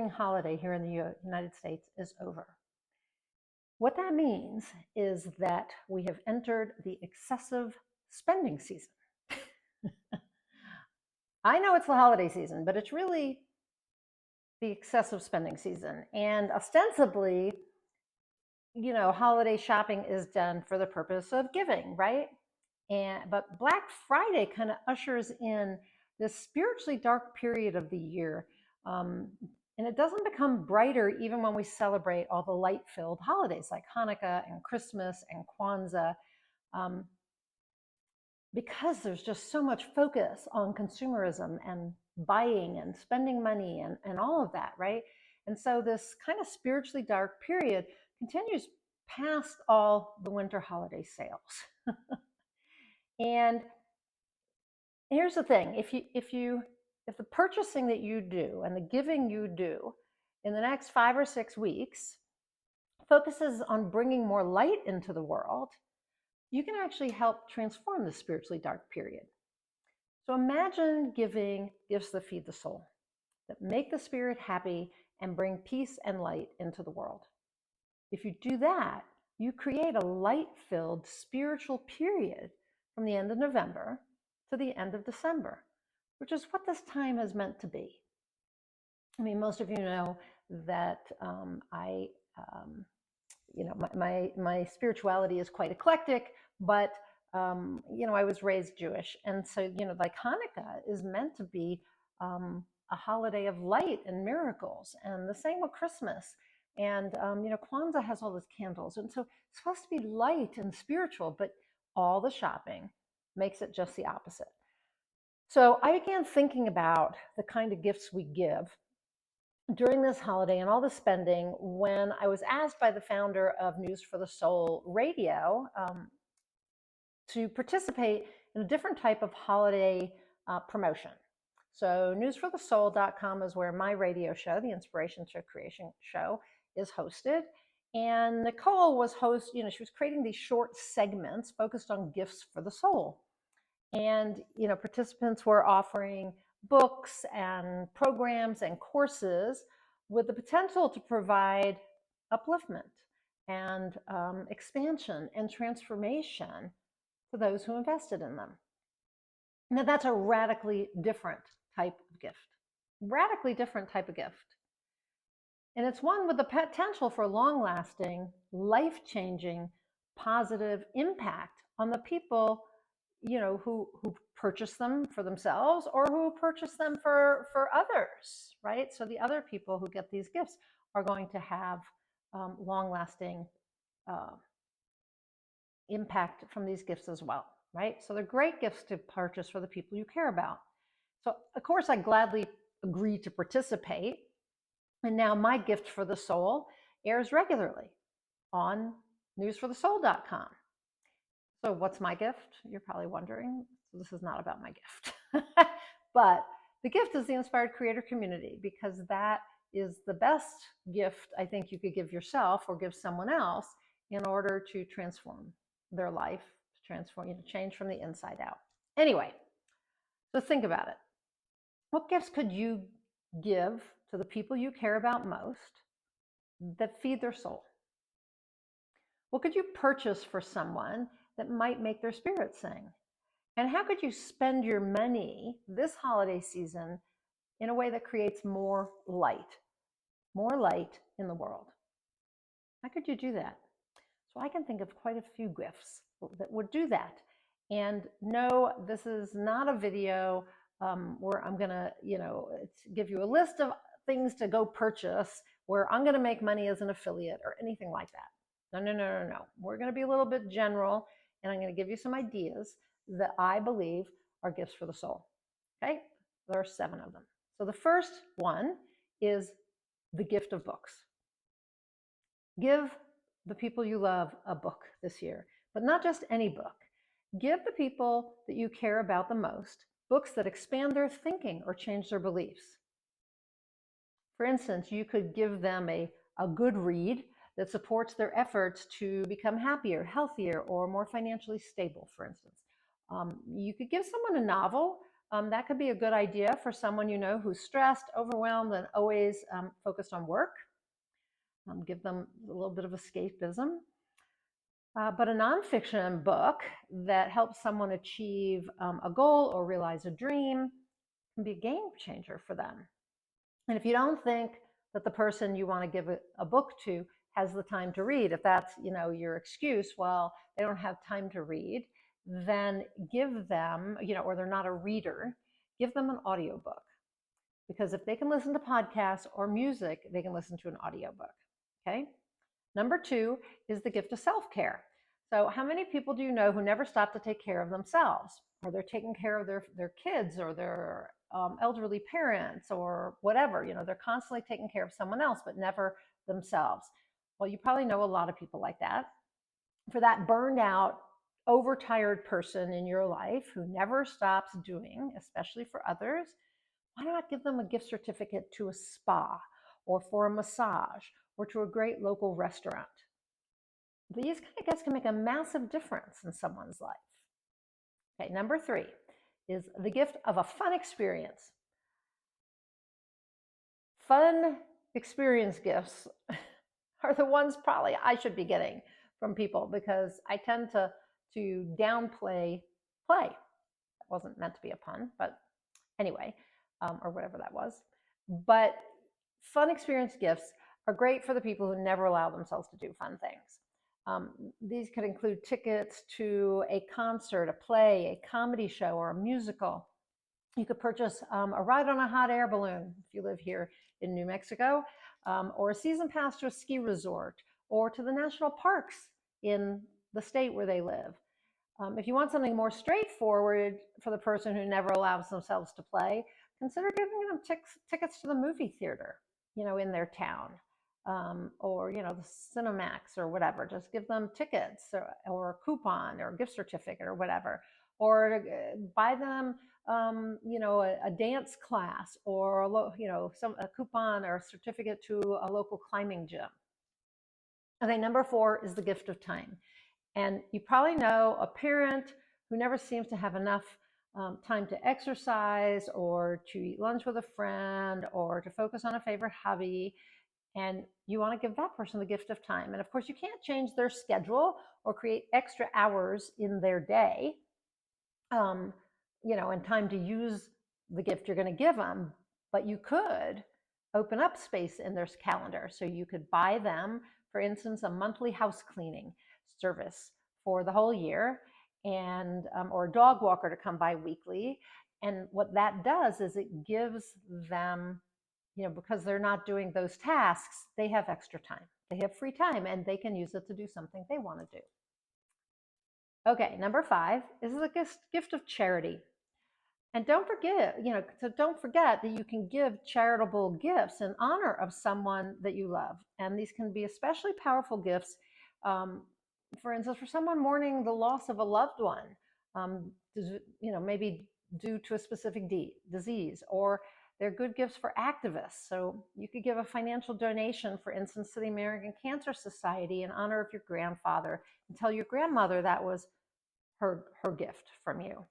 Thanksgiving holiday here in the United States is over. What that means is that we have entered the excessive spending season. I know it's the holiday season, but it's really the excessive spending season. And ostensibly, holiday shopping is done for the purpose of giving, right? But Black Friday kind of ushers in this spiritually dark period of the year. Um, and it doesn't become brighter even when we celebrate all the light-filled holidays like Hanukkah and Christmas and Kwanzaa, um, because there's just so much focus on consumerism and buying and spending money and all of that, right? And so this kind of spiritually dark period continues past all the winter holiday sales. And here's the thing, if the purchasing that you do and the giving you do in the next 5 or 6 weeks focuses on bringing more light into the world, you can actually help transform the spiritually dark period. So imagine giving gifts that feed the soul, that make the spirit happy and bring peace and light into the world. If you do that, you create a light-filled spiritual period from the end of November to the end of December, which is what this time is meant to be. I mean, most of you know that my spirituality is quite eclectic, but I was raised Jewish, and so like Hanukkah is meant to be a holiday of light and miracles, and the same with Christmas. And Kwanzaa has all those candles, and so it's supposed to be light and spiritual, but all the shopping makes it just the opposite. So I began thinking about the kind of gifts we give during this holiday and all the spending when I was asked by the founder of News for the Soul Radio to participate in a different type of holiday promotion. So newsforthesoul.com is where my radio show, the Inspiration to Creation show, is hosted. And Nicole was she was creating these short segments focused on gifts for the soul. And participants were offering books and programs and courses with the potential to provide upliftment and expansion and transformation to those who invested in them. Now that's a radically different type of gift. Radically different type of gift. And it's one with the potential for long-lasting, life-changing, positive impact on the people who purchase them for themselves or who purchase them for others, right? So the other people who get these gifts are going to have long-lasting impact from these gifts as well, right? So they're great gifts to purchase for the people you care about. So of course I gladly agreed to participate. And now my gift for the soul airs regularly on newsforthesoul.com. So what's my gift? You're probably wondering. So this is not about my gift. But the gift is the Inspired Creator Community, because that is the best gift I think you could give yourself or give someone else in order to transform their life, change from the inside out. Anyway, so think about it. What gifts could you give to the people you care about most that feed their soul? What could you purchase for someone that might make their spirit sing? And how could you spend your money this holiday season in a way that creates more light in the world? How could you do that? So I can think of quite a few gifts that would do that. And no, this is not a video where I'm gonna, give you a list of things to go purchase where I'm gonna make money as an affiliate or anything like that. No. We're gonna be a little bit general, and I'm gonna give you some ideas that I believe are gifts for the soul, okay? There are 7 of them. So the first one is the gift of books. Give the people you love a book this year, but not just any book. Give the people that you care about the most books that expand their thinking or change their beliefs. For instance, you could give them a good read that supports their efforts to become happier, healthier, or more financially stable, for instance. You could give someone a novel that could be a good idea for someone you know who's stressed, overwhelmed, and always focused on work. Give them a little bit of escapism. But a nonfiction book that helps someone achieve a goal or realize a dream can be a game changer for them. And if you don't think that the person you want to give a book to has the time to read, if that's your excuse, well, they don't have time to read, then give them, or they're not a reader, give them an audiobook. Because if they can listen to podcasts or music, they can listen to an audiobook. Okay. Number 2 is the gift of self-care. So how many people do you know who never stop to take care of themselves, or they're taking care of their kids or their elderly parents or whatever? They're constantly taking care of someone else, but never themselves. Well, you probably know a lot of people like that. For that burned out, overtired person in your life who never stops doing, especially for others, why not give them a gift certificate to a spa or for a massage or to a great local restaurant? These kind of gifts can make a massive difference in someone's life. Okay, number 3 is the gift of a fun experience. Fun experience gifts are the ones probably I should be getting from people, because I tend to downplay play. That wasn't meant to be a pun, but anyway, or whatever that was. But fun experience gifts are great for the people who never allow themselves to do fun things. These could include tickets to a concert, a play, a comedy show, or a musical. You could purchase a ride on a hot air balloon if you live here in New Mexico, or a season pass to a ski resort, or to the national parks in the state where they live. If you want something more straightforward for the person who never allows themselves to play, consider giving them tickets to the movie theater, in their town, or the Cinemax or whatever. Just give them tickets or a coupon or a gift certificate or whatever, or buy them, a dance class or a coupon or a certificate to a local climbing gym. Okay, number 4 is the gift of time. And you probably know a parent who never seems to have enough time to exercise or to eat lunch with a friend or to focus on a favorite hobby. And you want to give that person the gift of time. And of course, you can't change their schedule or create extra hours in their day, and time to use the gift you're going to give them. But you could open up space in their calendar. So you could buy them, for instance, a monthly house cleaning service for the whole year, and or a dog walker to come by weekly. And what that does is it gives them, because they're not doing those tasks, they have extra time. They have free time, and they can use it to do something they want to do. Okay, number 5 is the gift of charity. And don't forget, that you can give charitable gifts in honor of someone that you love. And these can be especially powerful gifts, for instance, for someone mourning the loss of a loved one, maybe due to a specific disease, or they're good gifts for activists. So you could give a financial donation, for instance, to the American Cancer Society in honor of your grandfather, and tell your grandmother that was her gift from you.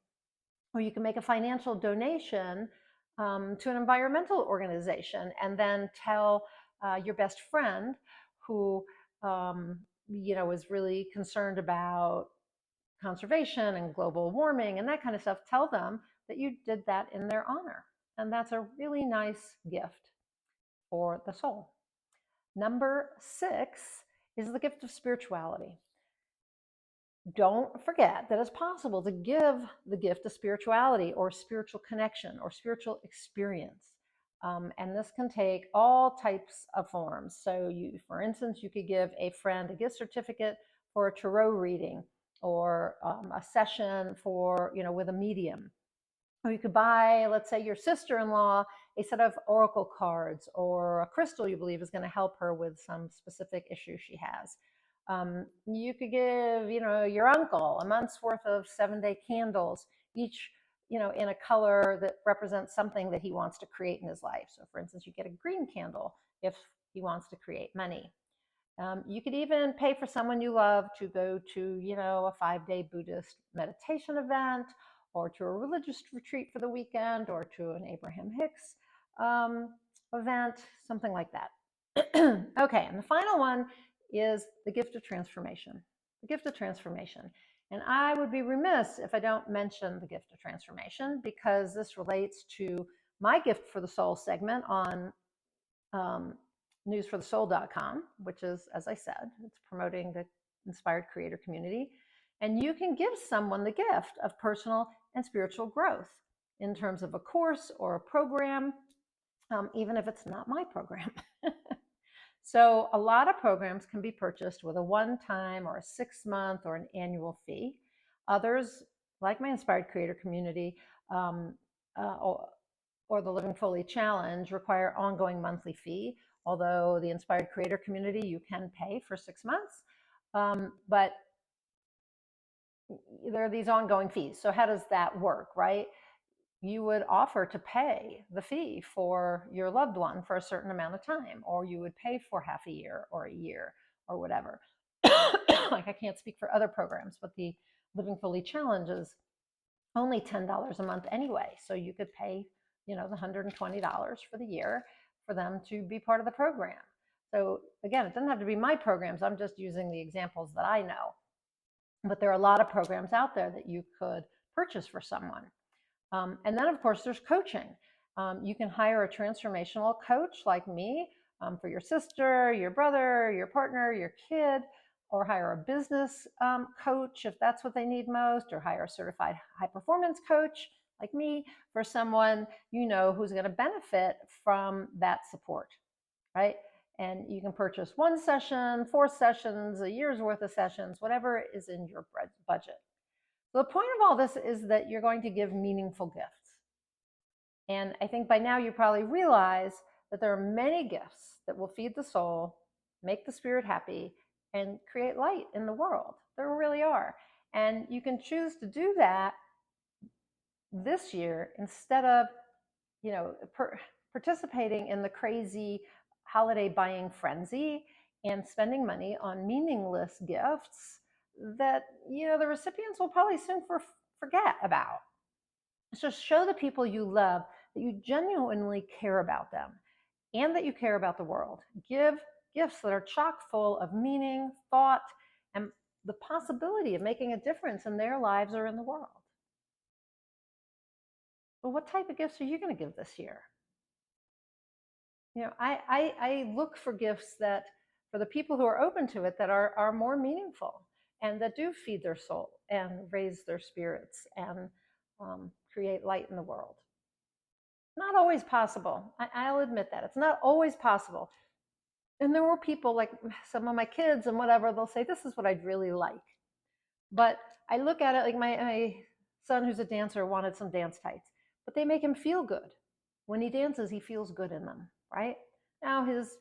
Or you can make a financial donation to an environmental organization, and then tell your best friend who is really concerned about conservation and global warming and that kind of stuff. Tell them that you did that in their honor. And that's a really nice gift for the soul. Number 6 is the gift of spirituality. Don't forget that it's possible to give the gift of spirituality or spiritual connection or spiritual experience. And this can take all types of forms. So for instance, you could give a friend a gift certificate for a tarot reading, or a session with a medium. Or you could buy, let's say, your sister-in-law a set of oracle cards or a crystal you believe is going to help her with some specific issue she has. You could give, your uncle a month's worth of 7-day candles, each, in a color that represents something that he wants to create in his life. So for instance, you get a green candle if he wants to create money. You could even pay for someone you love to go to, a 5-day Buddhist meditation event, or to a religious retreat for the weekend, or to an Abraham Hicks event, something like that. Okay, and the final one is the gift of transformation. The gift of transformation. And I would be remiss if I don't mention the gift of transformation, because this relates to my gift for the soul segment on newsforthesoul.com, which is, as I said, it's promoting the inspired creator community. And you can give someone the gift of personal and spiritual growth in terms of a course or a program, even if it's not my program. So a lot of programs can be purchased with a one-time or a 6-month or an annual fee. Others, like my Inspired Creator Community or the Living Fully Challenge, require ongoing monthly fee. Although the Inspired Creator Community, you can pay for 6 months, but there are these ongoing fees. So how does that work, right? You would offer to pay the fee for your loved one for a certain amount of time, or you would pay for half a year or a year or whatever. Like, I can't speak for other programs, but the Living Fully Challenge is only $10 a month anyway. So you could pay, the $120 for the year for them to be part of the program. So again, it doesn't have to be my programs. I'm just using the examples that I know. But there are a lot of programs out there that you could purchase for someone. And then, of course, there's coaching. You can hire a transformational coach like me for your sister, your brother, your partner, your kid, or hire a business coach if that's what they need most, or hire a certified high performance coach like me for someone who's going to benefit from that support, right? And you can purchase 1 session, 4 sessions, a year's worth of sessions, whatever is in your budget. So the point of all this is that you're going to give meaningful gifts. And I think by now you probably realize that there are many gifts that will feed the soul, make the spirit happy, and create light in the world. There really are. And you can choose to do that this year instead of, participating in the crazy holiday buying frenzy and spending money on meaningless gifts that the recipients will probably soon forget about. So show the people you love that you genuinely care about them and that you care about the world. Give gifts that are chock full of meaning, thought, and the possibility of making a difference in their lives or in the world. But what type of gifts are you going to give this year? I look for gifts that, for the people who are open to it, that are more meaningful and that do feed their soul and raise their spirits and create light in the world. Not always possible. I'll admit that. It's not always possible. And there were people, like some of my kids and whatever, they'll say, this is what I'd really like. But I look at it like my son, who's a dancer, wanted some dance tights, but they make him feel good. When he dances, he feels good in them, right? Now his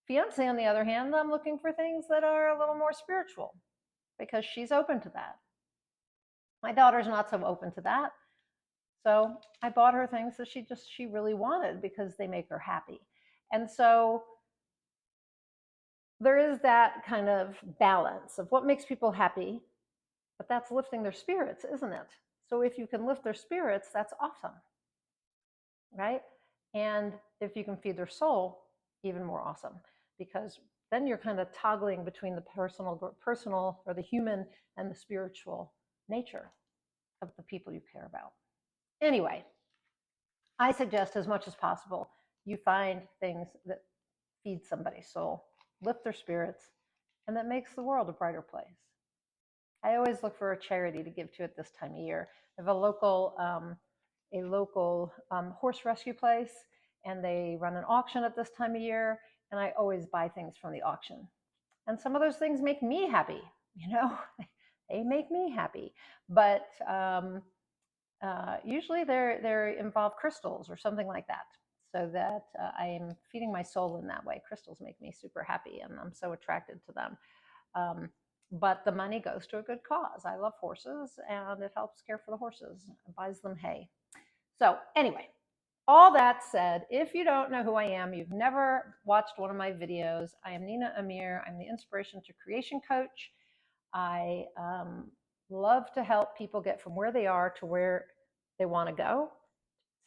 fiance, on the other hand, I'm looking for things that are a little more spiritual because she's open to that. My daughter's not so open to that. So I bought her things that she really wanted because they make her happy. And so there is that kind of balance of what makes people happy, but that's lifting their spirits, isn't it? So if you can lift their spirits, that's awesome, right? And if you can feed their soul, even more awesome, because then you're kind of toggling between the personal or the human and the spiritual nature of the people you care about. Anyway, I suggest as much as possible you find things that feed somebody's soul, lift their spirits, and that makes the world a brighter place. I always look for a charity to give to at this time of year. I have a local horse rescue place, and they run an auction at this time of year, and I always buy things from the auction. And some of those things make me happy, they make me happy. But usually they involve crystals or something like that, so that I am feeding my soul in that way. Crystals make me super happy, and I'm so attracted to them. But the money goes to a good cause. I love horses, and it helps care for the horses. It buys them hay. So anyway, all that said, if you don't know who I am, you've never watched one of my videos, I am Nina Amir. I'm the Inspiration to Creation Coach. I love to help people get from where they are to where they want to go,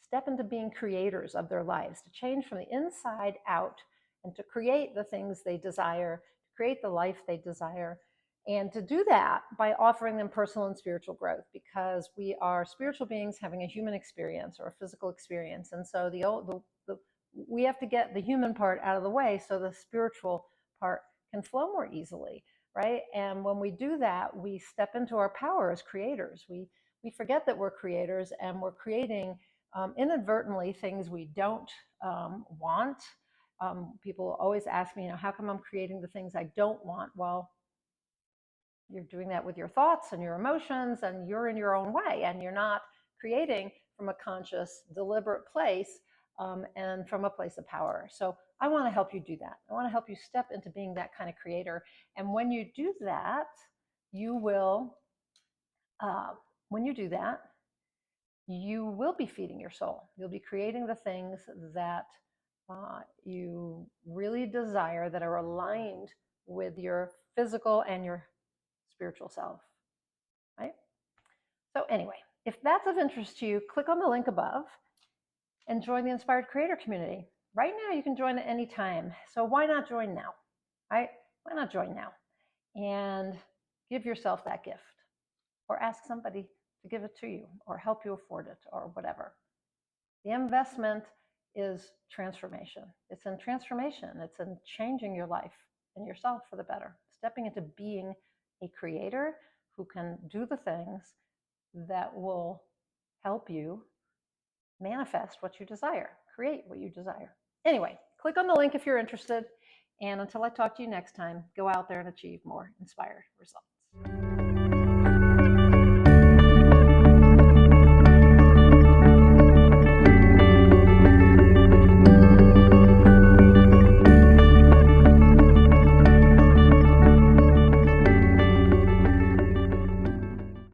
step into being creators of their lives, to change from the inside out and to create the things they desire, to create the life they desire. And to do that by offering them personal and spiritual growth, because we are spiritual beings having a human experience or a physical experience. And so we have to get the human part out of the way so the spiritual part can flow more easily, right? And when we do that, we step into our power as creators. We forget that we're creators, and we're creating inadvertently things we don't want. People always ask me, how come I'm creating the things I don't want? Well, you're doing that with your thoughts and your emotions, and you're in your own way, and you're not creating from a conscious, deliberate place, and from a place of power. So I want to help you do that. I want to help you step into being that kind of creator. And when you do that, you will, when you do that, you will be feeding your soul. You'll be creating the things that you really desire, that are aligned with your physical and your spiritual self, right? So anyway, if that's of interest to you, click on the link above and join the Inspired Creator community. Right now, you can join at any time. So why not join now, right? Why not join now and give yourself that gift, or ask somebody to give it to you, or help you afford it, or whatever. The investment is transformation. It's in transformation. It's in changing your life and yourself for the better, stepping into being a creator who can do the things that will help you manifest what you desire, create what you desire. Anyway, click on the link if you're interested. And until I talk to you next time, go out there and achieve more inspired results.